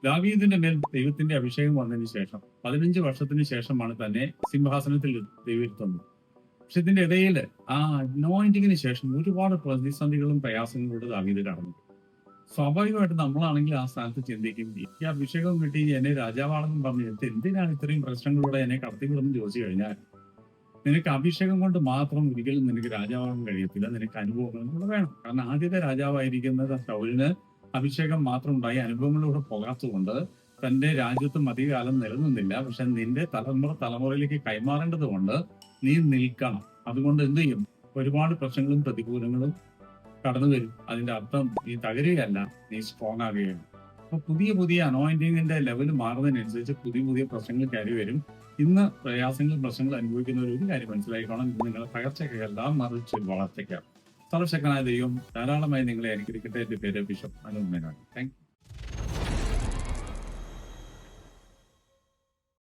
ദാവീദിന്റെ മേൽ ദൈവത്തിന്റെ അഭിഷേകം വന്നതിന് ശേഷം 15 വർഷത്തിന് ശേഷമാണ് തന്നെ സിംഹാസനത്തിൽ ദൈവത്തുന്നത്. പക്ഷെ ഇതിന്റെ ഇടയിൽ ആ അനോയിന്റിങ്ങിന് ശേഷം ഒരുപാട് പ്രതിസന്ധികളും പ്രയാസങ്ങളിലൂടെ ദാവീദ് കടന്നു. സ്വാഭാവികമായിട്ട് നമ്മളാണെങ്കിൽ ആ സ്ഥാനത്ത് ചിന്തിക്കും, ഈ അഭിഷേകം കിട്ടി എന്നെ രാജാവാണെന്നും പറഞ്ഞു എന്തിനാണ് ഇത്രയും പ്രശ്നങ്ങളിലൂടെ എന്നെ കടത്തിവിടുന്നു ചോദിച്ചു കഴിഞ്ഞാൽ, നിനക്ക് അഭിഷേകം കൊണ്ട് മാത്രം ഒരിക്കലും നിനക്ക് രാജാവാകാൻ കഴിയത്തില്ല, നിനക്ക് അനുഭവങ്ങളും കൂടെ വേണം. കാരണം ആദ്യത്തെ രാജാവായിരിക്കുന്നത് ശൗലിന് അഭിഷേകം മാത്രം ഉണ്ടായി അനുഭവങ്ങളിലൂടെ പോകാത്തതുകൊണ്ട് തന്റെ രാജ്യത്തും അധികകാലം നിലനിന്നില്ല. പക്ഷെ നിന്റെ തലമുറയിലേക്ക് കൈമാറേണ്ടത് കൊണ്ട് നീ നിൽക്കണം. അതുകൊണ്ട് എന്ത് ചെയ്യും, ഒരുപാട് പ്രശ്നങ്ങളും പ്രതികൂലങ്ങളും കടന്നു വരും. അതിന്റെ അർത്ഥം നീ തകരുകയല്ല, നീ സ്ട്രോങ് ആകുകയാണ്. അപ്പൊ പുതിയ അനോയിന്റിങ്ങിന്റെ ലെവൽ മാറുന്നതിനനുസരിച്ച് പുതിയ പ്രശ്നങ്ങൾ കയറി വരും. ഇന്ന് പ്രയാസങ്ങളും പ്രശ്നങ്ങളും അനുഭവിക്കുന്നവർ ഒരു കാര്യം മനസ്സിലാക്കണം, ഇത് നിങ്ങളെ തകർച്ചയ്ക്കെല്ലാം മറിച്ച് വളർച്ചയ്ക്കാണ്. സർവശക്തനായ ദൈവം ധാരാളമായി നിങ്ങളെ അനുഗ്രഹിക്കട്ടെ. എന്റെ പേര് bishop Anoop Menon. Thank you.